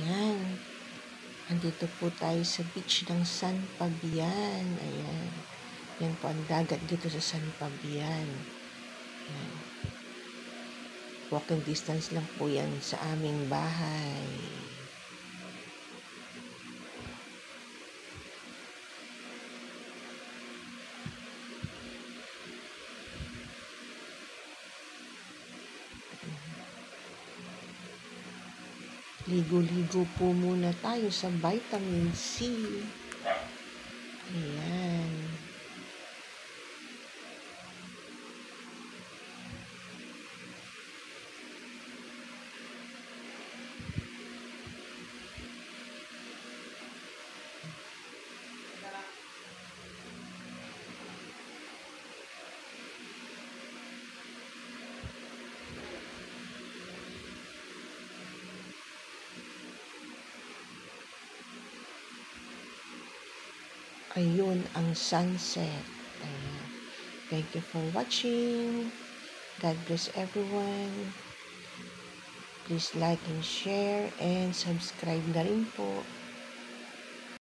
Yan. Andito po tayo sa beach ng San Fabian. Ayan. Yan po ang dagat dito sa San Fabian. Ayan. Walking distance lang po yan sa aming bahay. Ligo-ligo po muna tayo sa vitamin C. Ayan. Ayun ang sunset. Ayan. Thank you for watching. God bless everyone. Please like and share and subscribe na rin po.